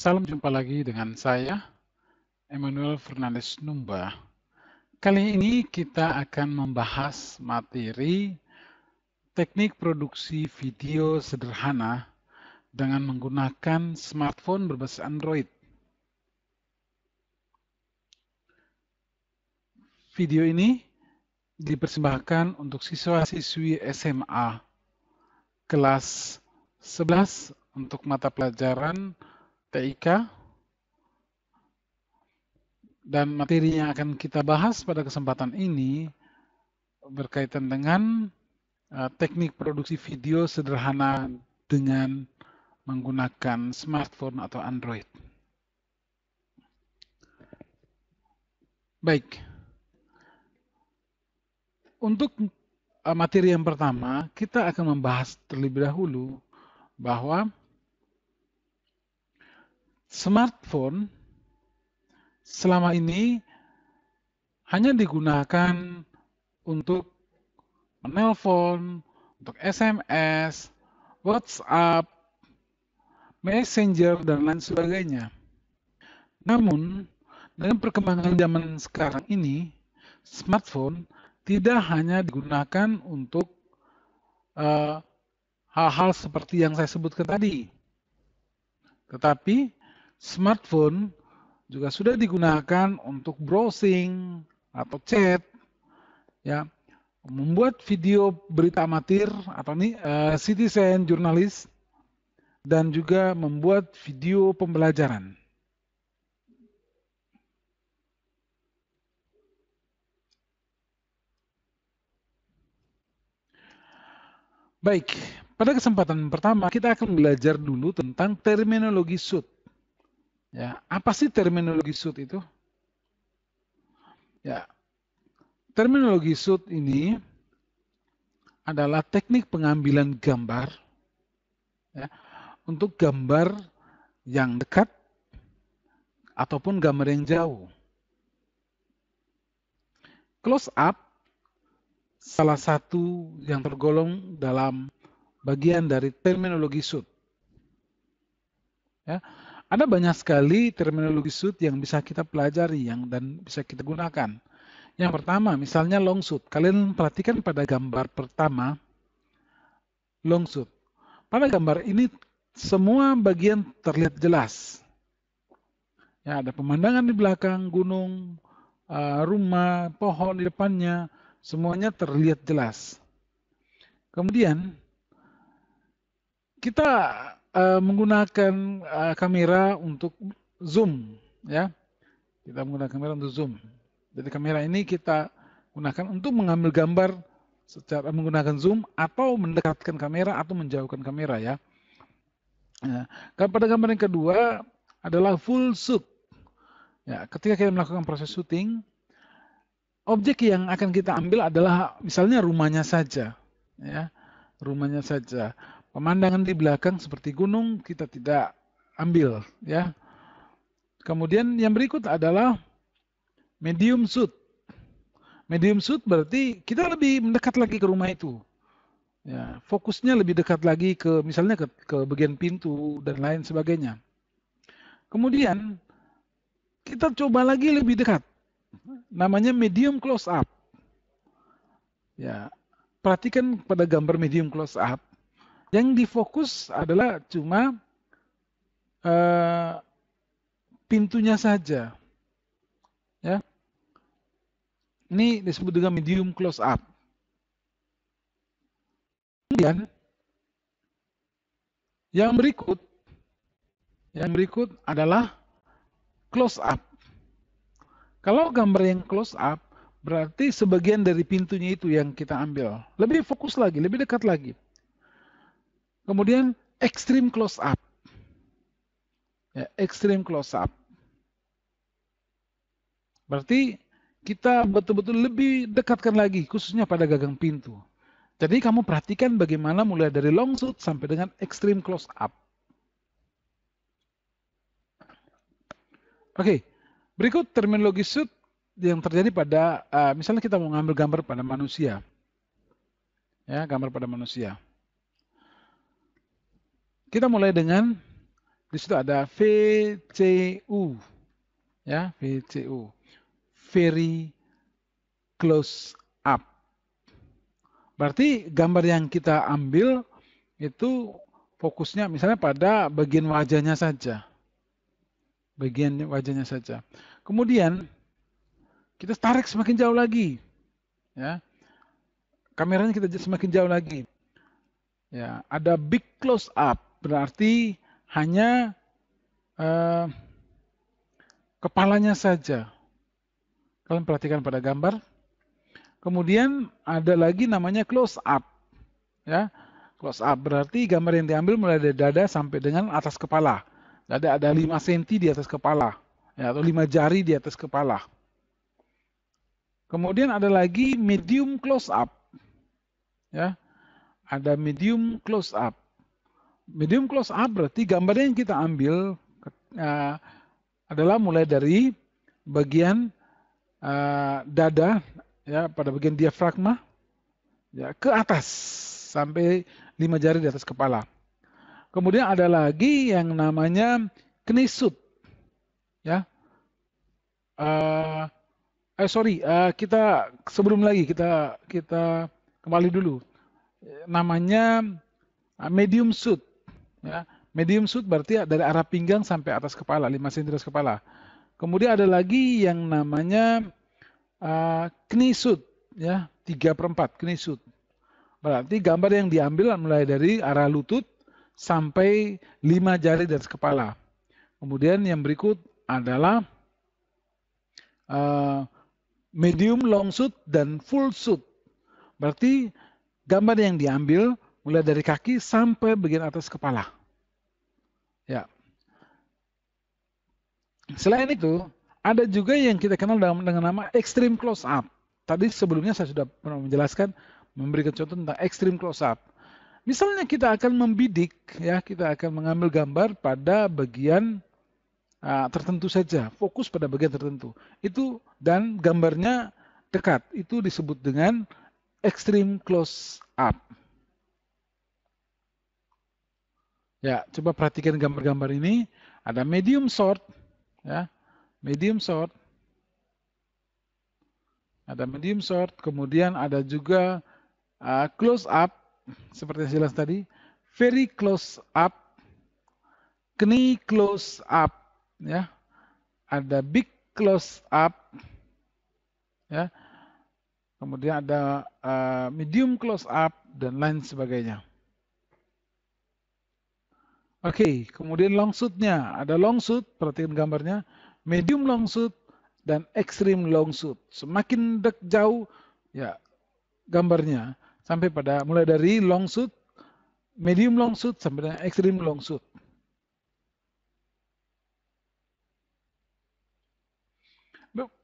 Salam jumpa lagi dengan saya, Emmanuel Fernandes Numba. Kali ini kita akan membahas materi teknik produksi video sederhana dengan menggunakan smartphone berbasis Android. Video ini dipersembahkan untuk siswa-siswi SMA kelas 11 untuk mata pelajaran TIK, dan materi yang akan kita bahas pada kesempatan ini berkaitan dengan teknik produksi video sederhana dengan menggunakan smartphone atau Android. Baik, untuk materi yang pertama, kita akan membahas terlebih dahulu bahwa smartphone selama ini hanya digunakan untuk menelpon, untuk SMS, WhatsApp, Messenger, dan lain sebagainya. Namun, dengan perkembangan zaman sekarang ini, smartphone tidak hanya digunakan untuk hal-hal seperti yang saya sebutkan tadi, tetapi smartphone juga sudah digunakan untuk browsing atau chat, ya, membuat video berita amatir atau citizen jurnalis, dan juga membuat video pembelajaran. Baik, pada kesempatan pertama kita akan belajar dulu tentang terminologi shoot. Ya, apa sih terminologi shoot itu? Ya, terminologi shoot ini adalah teknik pengambilan gambar, ya, untuk gambar yang dekat ataupun gambar yang jauh. Close up salah satu yang tergolong dalam bagian dari terminologi shoot. Ya, ada banyak sekali terminologi shoot yang bisa kita pelajari dan bisa kita gunakan. Yang pertama, misalnya long shoot. Kalian perhatikan pada gambar pertama, long shoot. Pada gambar ini semua bagian terlihat jelas. Ya, ada pemandangan di belakang, gunung, rumah, pohon di depannya, semuanya terlihat jelas. Kemudian kita menggunakan kamera untuk zoom, ya. Kita menggunakan kamera untuk zoom. Jadi kamera ini kita gunakan untuk mengambil gambar secara menggunakan zoom atau mendekatkan kamera atau menjauhkan kamera, ya. Nah, pada gambar yang kedua adalah full shoot. Ya, ketika kita melakukan proses syuting, objek yang akan kita ambil adalah misalnya rumahnya saja, ya, rumahnya saja. Pemandangan di belakang seperti gunung kita tidak ambil, ya. Kemudian yang berikut adalah medium shoot. Medium shoot berarti kita lebih mendekat lagi ke rumah itu. Ya, fokusnya lebih dekat lagi ke misalnya ke bagian pintu dan lain sebagainya. Kemudian kita coba lagi lebih dekat. Namanya medium close up. Ya, perhatikan pada gambar medium close up. Yang difokus adalah cuma pintunya saja. Ya. Ini disebut dengan medium close up. Kemudian yang berikut adalah close up. Kalau gambar yang close up berarti sebagian dari pintunya itu yang kita ambil. Lebih fokus lagi, lebih dekat lagi. Kemudian extreme close up. Ya, extreme close up. Berarti kita betul-betul lebih dekatkan lagi, khususnya pada gagang pintu. Jadi kamu perhatikan bagaimana mulai dari long shoot sampai dengan extreme close up. Oke, berikut terminologi shoot yang terjadi pada, misalnya kita mau ngambil gambar pada manusia. Ya, gambar pada manusia. Kita mulai dengan Di situ ada VCU, ya, VCU, very close up. Berarti gambar yang kita ambil itu fokusnya misalnya pada bagian wajahnya saja. Bagian wajahnya saja. Kemudian kita tarik semakin jauh lagi. Ya. Kameranya kita semakin jauh lagi. Ya, ada big close up, berarti hanya kepalanya saja. Kalian perhatikan pada gambar. Kemudian ada lagi namanya close up. Ya, close up berarti gambar yang diambil mulai dari dada sampai dengan atas kepala. Ada 5 cm di atas kepala, ya, atau 5 jari di atas kepala. Kemudian ada lagi medium close up. Ya, ada medium close up. Medium close up berarti gambar yang kita ambil adalah mulai dari bagian dada, ya, pada bagian diafragma, ya, ke atas sampai 5 jari di atas kepala. Kemudian ada lagi yang namanya knisut, ya. Kita sebelum lagi kita kembali dulu. Namanya medium shoot, ya. Medium shoot berarti dari arah pinggang sampai atas kepala, 5 cm atas kepala. Kemudian ada lagi yang namanya knisut, ya, 3/4 knisut. Berarti gambar yang diambil mulai dari arah lutut sampai 5 jari di atas kepala. Kemudian yang berikut adalah medium long shoot dan full shoot. Berarti gambar yang diambil mulai dari kaki sampai bagian atas kepala. Ya. Selain itu, ada juga yang kita kenal dengan nama extreme close up. Tadi sebelumnya saya sudah pernah menjelaskan, memberikan contoh tentang extreme close up. Misalnya kita akan membidik, ya, kita akan mengambil gambar pada bagian tertentu saja, fokus pada bagian tertentu. Itu dan gambarnya dekat, itu disebut dengan extreme close up. Ya, coba perhatikan gambar-gambar ini. Ada medium short, ya, medium short. Ada medium short, kemudian ada juga close up, seperti yang jelas tadi, very close up, knee close up, ya, ada big close up, ya, kemudian ada medium close up dan lain sebagainya. Oke, kemudian long shoot-nya, ada long shoot, perhatikan gambarnya, medium long shoot dan extreme long shoot. Semakin jauh, ya, gambarnya sampai pada mulai dari long shoot, medium long shoot sampai dengan extreme long shoot.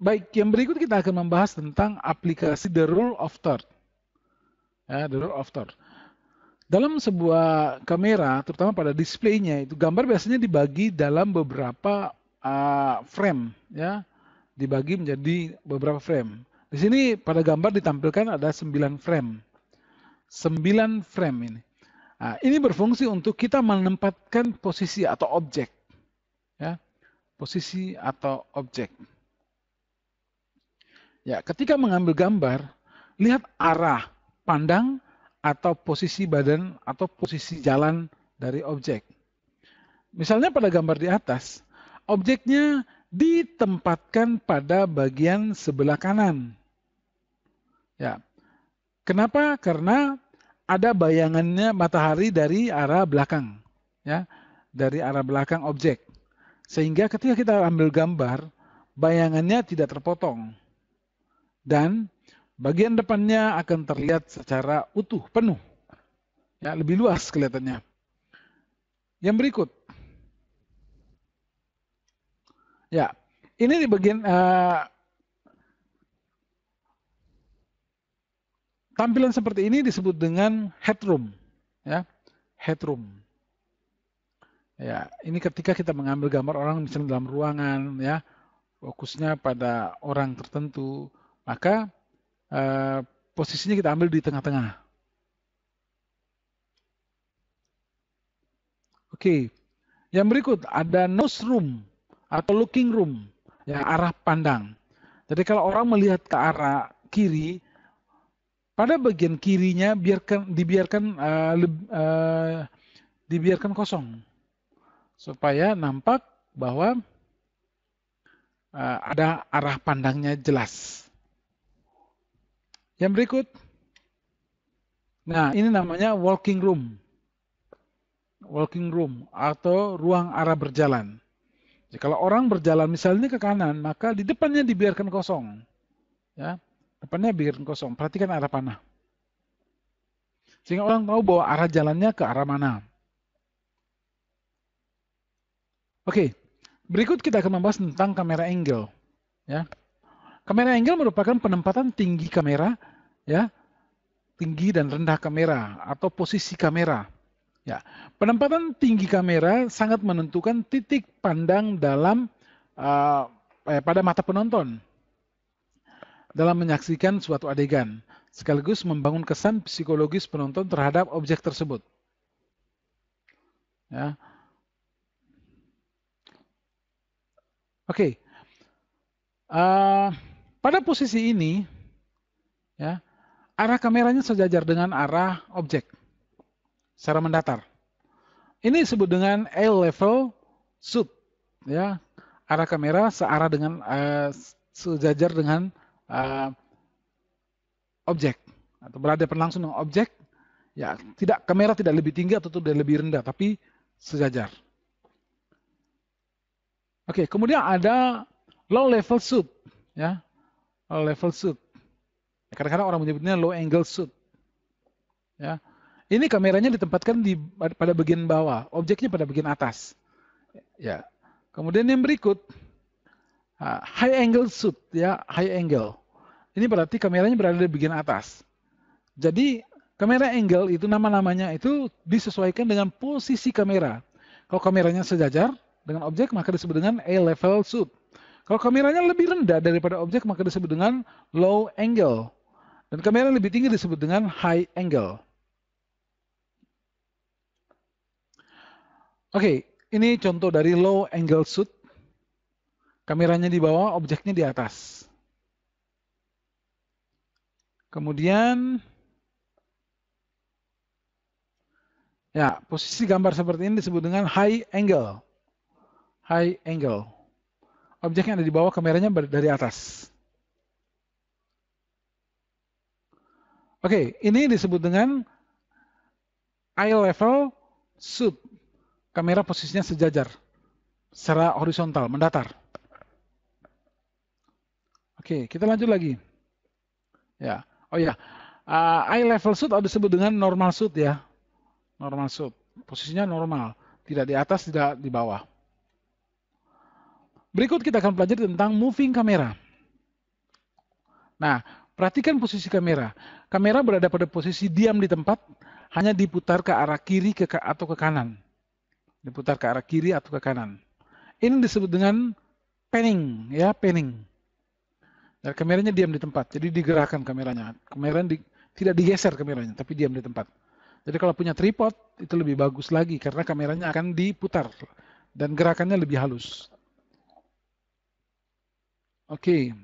Baik, yang berikut kita akan membahas tentang aplikasi the rule of third. Ya, the rule of third. Dalam sebuah kamera, terutama pada displaynya, itu gambar biasanya dibagi dalam beberapa frame, ya, dibagi menjadi beberapa frame. Di sini pada gambar ditampilkan ada 9 frame. 9 frame ini. Nah, ini berfungsi untuk kita menempatkan posisi atau objek, ya, posisi atau objek. Ya, ketika mengambil gambar, lihat arah pandang atau posisi badan atau posisi jalan dari objek. Misalnya pada gambar di atas, objeknya ditempatkan pada bagian sebelah kanan. Ya. Kenapa? Karena ada bayangannya matahari dari arah belakang, ya, dari arah belakang objek. Sehingga ketika kita ambil gambar, bayangannya tidak terpotong. Dan bagian depannya akan terlihat secara utuh, penuh. Ya, lebih luas kelihatannya. Yang berikut. Ya, ini di bagian tampilan seperti ini disebut dengan headroom. Ya, headroom. Ya, ini ketika kita mengambil gambar orang misalnya dalam ruangan, ya, fokusnya pada orang tertentu, maka posisinya kita ambil di tengah-tengah. Oke, Yang berikut ada nose room atau looking room, ya, arah pandang. Jadi kalau orang melihat ke arah kiri, pada bagian kirinya dibiarkan kosong supaya nampak bahwa ada arah pandangnya jelas. Yang berikut, nah ini namanya walking room atau ruang arah berjalan. Jadi kalau orang berjalan misalnya ke kanan, maka di depannya dibiarkan kosong. Ya, depannya biarkan kosong. Perhatikan arah panah. Sehingga orang tahu bahwa arah jalannya ke arah mana. Oke, berikut kita akan membahas tentang kamera angle. Ya, kamera angle merupakan penempatan tinggi kamera, ya, tinggi dan rendah kamera atau posisi kamera. Ya, penempatan tinggi kamera sangat menentukan titik pandang pada mata penonton dalam menyaksikan suatu adegan, sekaligus membangun kesan psikologis penonton terhadap objek tersebut. Ya. Oke, pada posisi ini, ya, arah kameranya sejajar dengan arah objek secara mendatar. Ini disebut dengan eye level shoot, ya, arah kamera searah dengan sejajar dengan objek atau berhadapan langsung dengan objek, ya, kamera tidak lebih tinggi atau tidak lebih rendah, tapi sejajar. Oke, kemudian ada low level shoot, ya, low level shoot. Kadang-kadang orang menyebutnya low angle shoot, ya. Ini kameranya ditempatkan pada bagian bawah, objeknya pada bagian atas. Ya. Kemudian yang berikut, high angle shoot, ya, high angle. Ini berarti kameranya berada di bagian atas. Jadi kamera angle itu namanya itu disesuaikan dengan posisi kamera. Kalau kameranya sejajar dengan objek maka disebut dengan eye level shoot. Kalau kameranya lebih rendah daripada objek maka disebut dengan low angle. Dan kamera lebih tinggi disebut dengan high angle. Oke, ini contoh dari low angle shoot. Kameranya di bawah, objeknya di atas. Kemudian, ya, posisi gambar seperti ini disebut dengan high angle. High angle. Objeknya ada di bawah, kameranya dari atas. Oke, ini disebut dengan eye level shoot. Kamera posisinya sejajar, secara horizontal, mendatar. Oke, kita lanjut lagi. Ya, oh ya, eye level shoot disebut dengan normal shoot, ya, normal shoot. Posisinya normal, tidak di atas, tidak di bawah. Berikut kita akan pelajari tentang moving kamera. Nah, perhatikan posisi kamera. Kamera berada pada posisi diam di tempat, hanya diputar ke arah kiri atau ke kanan. Diputar ke arah kiri atau ke kanan. Ini disebut dengan panning, ya, panning. Dan kameranya diam di tempat, jadi digerakkan kameranya. Tidak digeser kameranya, tapi diam di tempat. Jadi kalau punya tripod itu lebih bagus lagi karena kameranya akan diputar dan gerakannya lebih halus. Oke.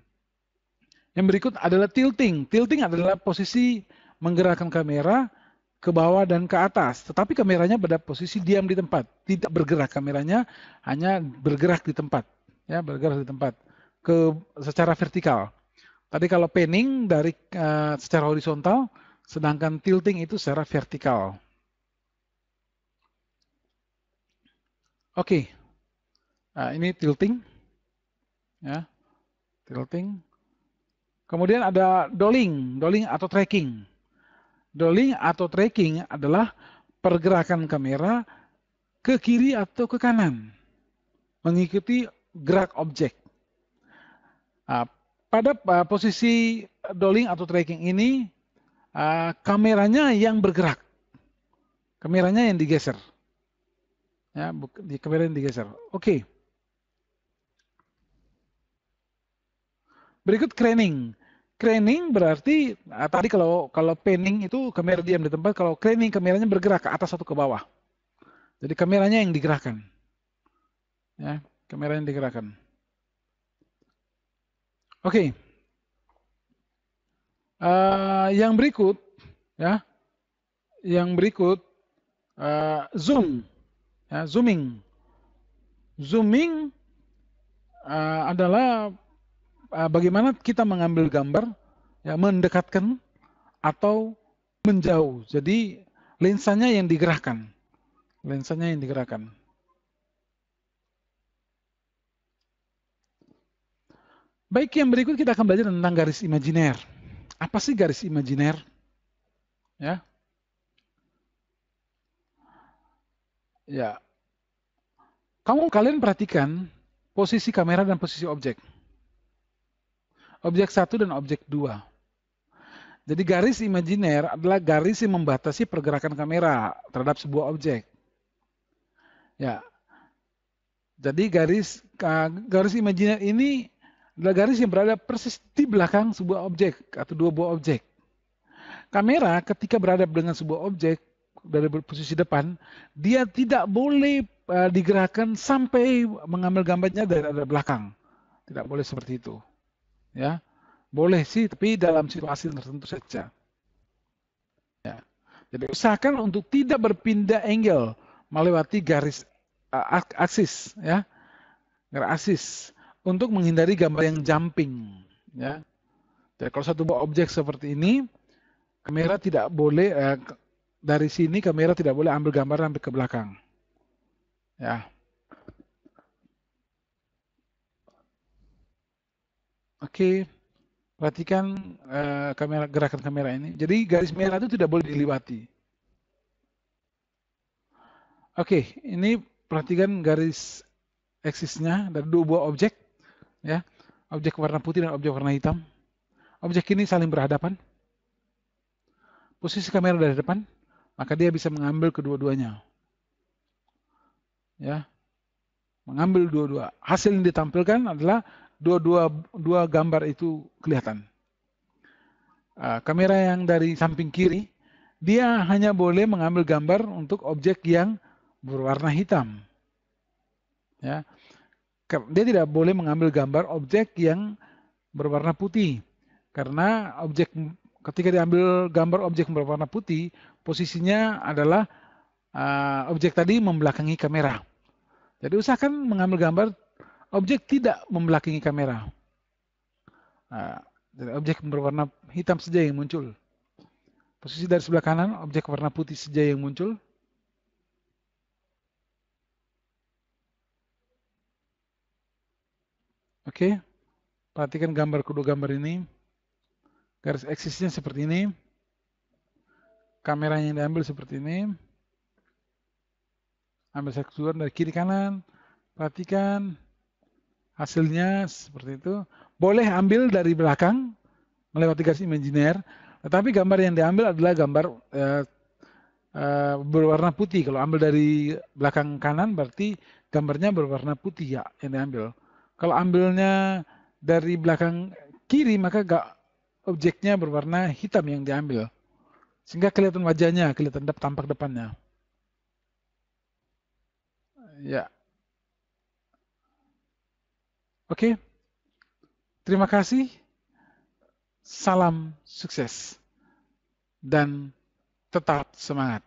Yang berikut adalah tilting. Tilting adalah posisi menggerakkan kamera ke bawah dan ke atas, tetapi kameranya pada posisi diam di tempat, tidak bergerak kameranya, hanya bergerak di tempat, ya, bergerak di tempat secara vertikal. Tadi kalau panning dari secara horizontal, sedangkan tilting itu secara vertikal. Oke, nah, ini tilting, ya, tilting. Kemudian ada dolling atau tracking. Dolling atau tracking adalah pergerakan kamera ke kiri atau ke kanan, mengikuti gerak objek. Nah, pada posisi dolling atau tracking ini, kameranya yang bergerak, kameranya yang digeser. Ya, kamera yang digeser. Oke. Berikut craning. Craning berarti tadi kalau panning itu kamera diam di tempat, kalau craning kameranya bergerak ke atas atau ke bawah. Jadi kameranya yang digerakkan. Ya, kamera yang digerakkan. Oke. Yang berikut, ya, yang berikut zoom, ya, zooming. Zooming adalah bagaimana kita mengambil gambar, ya, mendekatkan atau menjauh. Jadi lensanya yang digerakkan, lensanya yang digerakkan. Baik, yang berikut kita akan belajar tentang garis imajiner. Apa sih garis imajiner? Ya, ya. Kalian perhatikan posisi kamera dan posisi objek. Objek 1 dan objek 2. Jadi garis imajiner adalah garis yang membatasi pergerakan kamera terhadap sebuah objek. Ya. Jadi garis imajiner ini adalah garis yang berada persis di belakang sebuah objek atau dua buah objek. Kamera ketika berada dengan sebuah objek dari posisi depan, dia tidak boleh digerakkan sampai mengambil gambarnya dari belakang. Tidak boleh seperti itu. Ya, boleh sih, tapi dalam situasi tertentu saja. Ya. Jadi usahakan untuk tidak berpindah angle melewati garis aksis, ya, garis aksis, untuk menghindari gambar yang jumping. Ya. Jadi kalau satu buah objek seperti ini, kamera tidak boleh dari sini kamera tidak boleh ambil gambar sampai ke belakang. Ya. Oke, perhatikan gerakan kamera ini. Jadi garis merah itu tidak boleh dilewati. Oke, ini perhatikan garis aksisnya dari dua buah objek, ya, objek warna putih dan objek warna hitam. Objek ini saling berhadapan. Posisi kamera dari depan, maka dia bisa mengambil kedua-duanya. Ya, mengambil dua-dua. Hasil yang ditampilkan adalah dua gambar itu kelihatan. Kamera yang dari samping kiri, dia hanya boleh mengambil gambar untuk objek yang berwarna hitam. Ya, dia tidak boleh mengambil gambar objek yang berwarna putih, karena ketika diambil gambar objek berwarna putih, posisinya adalah objek tadi membelakangi kamera. Jadi usahakan mengambil gambar objek tidak membelakangi kamera. Objek berwarna hitam saja yang muncul. Posisi dari sebelah kanan, objek warna putih saja yang muncul. Oke, perhatikan kedua gambar ini. Garis aksisnya seperti ini. Kamera yang diambil seperti ini. Ambil satu dari kiri kanan. Perhatikan hasilnya seperti itu. Boleh ambil dari belakang melewati garis imajiner, tetapi gambar yang diambil adalah gambar berwarna putih. Kalau ambil dari belakang kanan berarti gambarnya berwarna putih, ya, yang diambil. Kalau ambilnya dari belakang kiri maka objeknya berwarna hitam yang diambil. Sehingga kelihatan wajahnya, kelihatan tampak depannya. Ya. Oke. Terima kasih. Salam sukses. Dan tetap semangat.